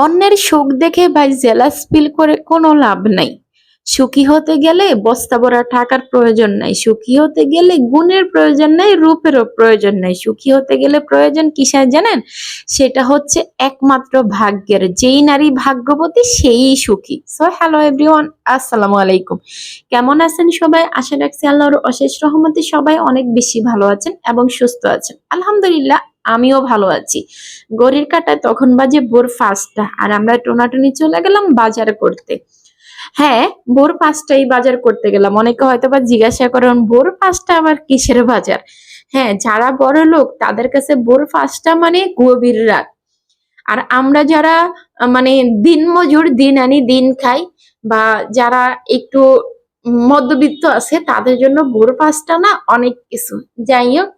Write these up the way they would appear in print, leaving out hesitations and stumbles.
অন্যের সুখ দেখে ভাই জেলাস ফিল করে কোনো লাভ নাই। সুখী হতে গেলে বস্তা ভরা টাকার প্রয়োজন নাই, সুখী হতে গেলে গুণের প্রয়োজন নাই, রূপেরও প্রয়োজন নাই। সুখী হতে গেলে প্রয়োজন কিসের জানেন? সেটা হচ্ছে একমাত্র ভাগ্যের। যেই নারী ভাগ্যবতী সেই সুখী। সো হ্যালো এভরিওয়ান, আসসালামু আলাইকুম। কেমন আছেন সবাই? আশা রাখছি আল্লাহর অশেষ রহমতে সবাই অনেক বেশি ভালো আছেন এবং সুস্থ আছেন। আলহামদুলিল্লাহ, আমিও ভালো আছি। ঘড়ির কাঁটায় তখন বাজে ভোর 5টা, আর আমরা টোনাটুনি চলে গেলাম বাজার করতে। হ্যাঁ, ভোর 5টায় বাজার করতে গেলাম। অনেকে হয়তো বা জিজ্ঞাসা করেন ভোর 5টা আবার কিসের বাজার? হ্যাঁ, যারা বড় লোক তাদের কাছে ভোর 5টা মানে গভীর রাত। আর আমরা যারা মানে দিনমজুর, দিন আনি দিন খাই, বা যারা একটু মধ্যবিত্ত আছে তাদের জন্য ভোর 5টা না অনেক কিছু। যাই হোক,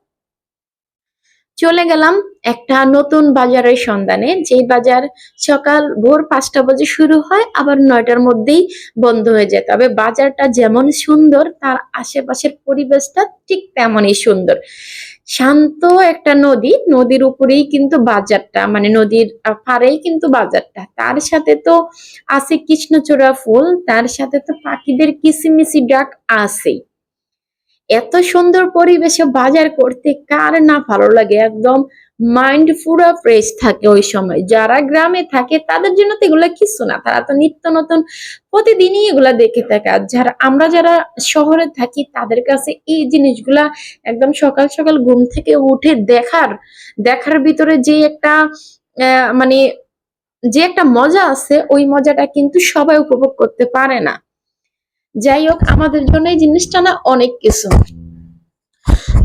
চলে গেলাম একটা নতুন বাজারের সন্ধানে, যে বাজার সকাল ভোর 5টা বাজে শুরু হয়, আবার 9টার মধ্যেই বন্ধ হয়ে যায়। তবে বাজারটা যেমন সুন্দর, তার আশেপাশের পরিবেশটা ঠিক তেমনই সুন্দর। শান্ত একটা নদী, নদীর উপরেই কিন্তু বাজারটা, মানে নদীর পাড়েই কিন্তু বাজারটা। তার সাথে তো আছে কৃষ্ণচূড়া ফুল, তার সাথে তো পাখিদের কিচিমিচি ডাক আছেই। এত সুন্দর পরিবেশে বাজার করতে কার না ভালো লাগে? একদম মাইন্ড পুরো ফ্রেশ থাকে ওই সময়। যারা গ্রামে থাকে তাদের জন্য তো এগুলা কিছু না, তারা তো নিত্য নতুন প্রতিদিনই এগুলা দেখে থাকে। আর যারা শহরে থাকি তাদের কাছে এই জিনিসগুলা একদম সকাল সকাল ঘুম থেকে উঠে দেখার ভিতরে যে একটা মানে যে একটা মজা আছে, ওই মজাটা কিন্তু সবাই উপভোগ করতে পারে না। যাই হোক, আমাদের জন্য এই জিনিসটা না অনেক কিছু।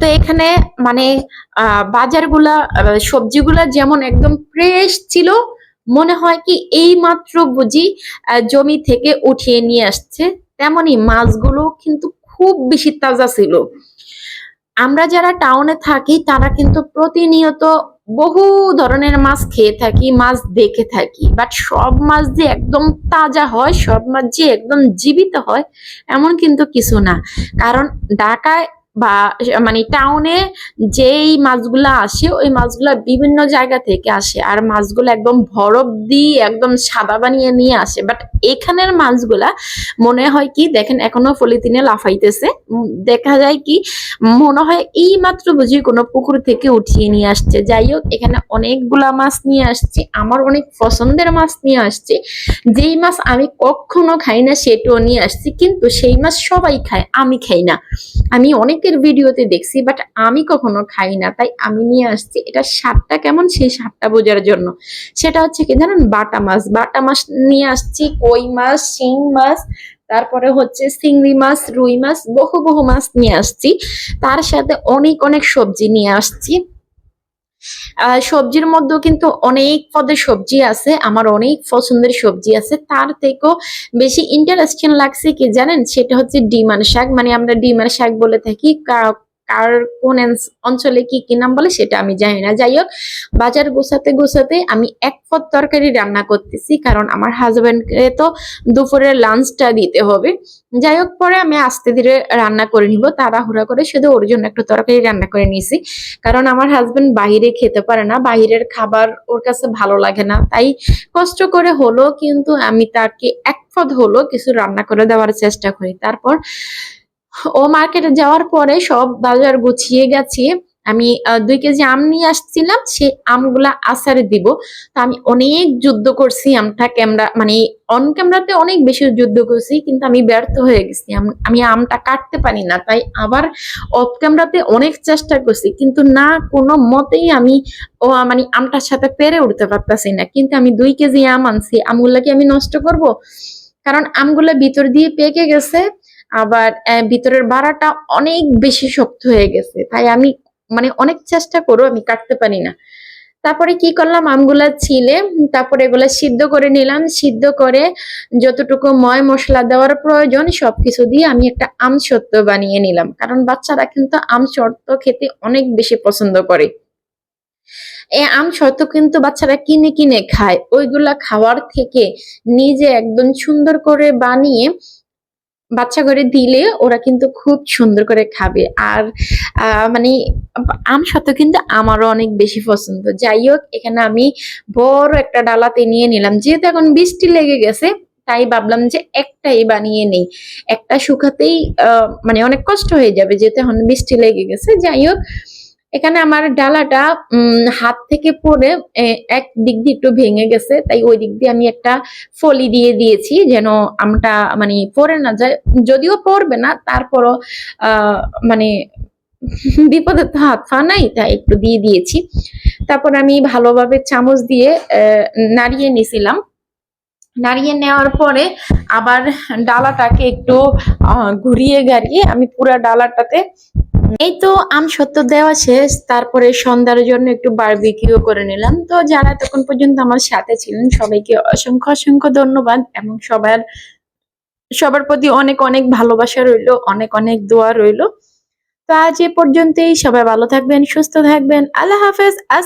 তো এখানে মানে বাজারগুলা, সবজিগুলা যেমন একদম ফ্রেশ ছিল, মনে হয় কি এই মাত্র বুঝি জমি থেকে উঠিয়ে নিয়ে আসছে। তেমনি মাছগুলো কিন্তু খুব বেশি তাজা ছিল। আমরা যারা টাউনে থাকি তারা কিন্তু প্রতিনিয়ত বহু ধরনের মাছ খেয়ে থাকি, মাছ দেখে থাকি, বাট সব মাছ যে একদম তাজা হয়, সব মাছ যে একদম জীবিত হয়, এমন কিন্তু কিছু না। কারণ ঢাকায় বা মানে টাউনে যেই মাছগুলা আসে, ওই মাছগুলা বিভিন্ন জায়গা থেকে আসে, আর মাছগুলো একদম বরফ দিয়ে একদম সাদা বানিয়ে নিয়ে আসে। বাট এখানের মাছগুলা মনে হয় কি, দেখেন এখনো পলিথিনে লাফাইতেছে, দেখা যায় কি মনে হয় এই মাত্র বুঝি কোনো পুকুর থেকে উঠিয়ে নিয়ে আসছে। যাই হোক, এখানে অনেকগুলা মাছ নিয়ে আসছে, আমার অনেক পছন্দের মাছ নিয়ে আসছে। যেই মাছ আমি কখনো খাই না সেটাও নিয়ে আসছি, কিন্তু সেই মাছ সবাই খায়, আমি খাই না। আমি অনেকের ভিডিওতে দেখছি, বাট আমি কখনো খাই না, তাই আমি নিয়ে আসছি। এটা স্বাদটা কেমন সেই স্বাদটা বোঝার জন্য। সেটা হচ্ছে কি জানেন, বাটা মাছ নিয়ে আসছি, কই মাছ, শিং মাছ, তারপরে হচ্ছে চিংড়ি মাছ, রুই মাছ, বহু বহু মাছ নিয়ে আসছি। তার সাথে অনেক অনেক সবজি নিয়ে আসছি। সবজির মধ্যেও কিন্তু অনেক পদের সবজি আছে, আমার অনেক পছন্দের সবজি আছে। তার থেকেও বেশি ইন্টারেস্টিং লাগছে কি জানেন, সেটা হচ্ছে ডিমার শাক। মানে আমরা ডিমার শাক বলে থাকি, কার কোন অঞ্চলে কি কি নাম বলে সেটা আমি জানি না। যাই হোক, বাজার গোছাতে গোছাতে আমি এক পদ তরকারি রান্না করতেছি, কারণ আমার হাজবেন্ডকে তো দুপুরের লাঞ্চটা দিতে হবে। যাই হোক, পরে আমি আস্তে ধীরে রান্না করে নিব, তাড়াহুড়া করে শুধু ওর জন্য একটু তরকারি রান্না করে নিয়েছি। কারণ আমার হাজবেন্ড বাইরে খেতে পারে না, বাইরের খাবার ওর কাছে ভালো লাগে না, তাই কষ্ট করে হলো কিন্তু আমি তাকে এক পদ হলো কিছু রান্না করে দেওয়ার চেষ্টা করি। তারপর ও মার্কেটে যাওয়ার পরে সব বাজার গুছিয়ে গেছি। আমি 2 কেজি আম নিয়ে আসছিলাম, সেই আমগুলা আচারে দিব। তো আমি অনেক যুদ্ধ করছি আমটা, ক্যামেরা মানে অন ক্যামেরাতে অনেক বেশি যুদ্ধ করছি, কিন্তু আমি ব্যর্থ হয়ে গেছি। আমি আমটা কাটতে পারি না, তাই আবার অফ ক্যামেরাতে অনেক চেষ্টা করছি, কিন্তু না, কোনো মতেই আমি মানে আমটার সাথে পেরে উঠতে পারতাছি না। কিন্তু আমি 2 কেজি আম আনছি, আমগুলা কি আমি নষ্ট করব? কারণ আমগুলা ভিতর দিয়ে পেকে গেছে, আবার ভিতরের বাড়াটা অনেক বেশি শক্ত হয়ে গেছে, তাই আমি মানে অনেক চেষ্টা করো আমি কাটতে পারি না। তারপরে কি করলাম, আমগুলা ছিলে, তারপরে এগুলা সিদ্ধ করে নিলাম। সিদ্ধ করে যতটুকু ময় মশলা দেওয়ার প্রয়োজন সবকিছু দিয়ে আমি একটা আম সত্ত্ব বানিয়ে নিলাম, কারণ বাচ্চারা কিন্তু আম সত্ত্ব খেতে অনেক বেশি পছন্দ করে। এই আম সত্ত্ব কিন্তু বাচ্চারা কিনে কিনে খায়, ওইগুলা খাওয়ার থেকে নিজে একদম সুন্দর করে বানিয়ে বাচ্চা করে দিলে ওরা কিন্তু খুব সুন্দর করে খাবে। আর মানে আম সত্ত্ব কিন্তু আমারও অনেক বেশি পছন্দ। যাই হোক, এখানে আমি বড় একটা ডালাতে নিয়ে নিলাম। যেহেতু এখন বৃষ্টি লেগে গেছে, তাই ভাবলাম যে একটাই বানিয়ে নেই। একটা শুকাতেই মানে অনেক কষ্ট হয়ে যাবে, যেহেতু এখন বৃষ্টি লেগে গেছে। যাই হোক, এখানে আমার ডালাটা হাত থেকে পড়ে এক দিক দিয়ে একটু ভেঙে গেছে, তাই ওই দিক দিয়ে আমি একটা ফলি দিয়ে দিয়েছি যেন আমটা মানে পড়ে না যায়। যদিও পড়বে না, তারপরও মানে বিপদে তো হাত পা নাই, তাই একটু দিয়ে দিয়েছি। তারপর আমি ভালোভাবে চামচ দিয়ে নাড়িয়ে নিছিলাম। নাড়িয়ে নেওয়ার পরে আবার ডালাটাকে একটু ঘুরিয়ে গাড়িয়ে আমি পুরা ডালাটাতে, এই তো আমসত্ত্ব দেওয়া শেষ। তারপরে সন্ধ্যার জন্য একটু বারবিকিউ করে নিলাম। তো যারা এতক্ষণ পর্যন্ত আমার সাথে ছিলেন সবাইকে অসংখ্য অসংখ্য ধন্যবাদ, এবং সবার প্রতি অনেক অনেক ভালোবাসা রইলো, অনেক অনেক দোয়া রইলো। তো আজ এ পর্যন্তই। সবাই ভালো থাকবেন, সুস্থ থাকবেন। আল্লাহ হাফেজ।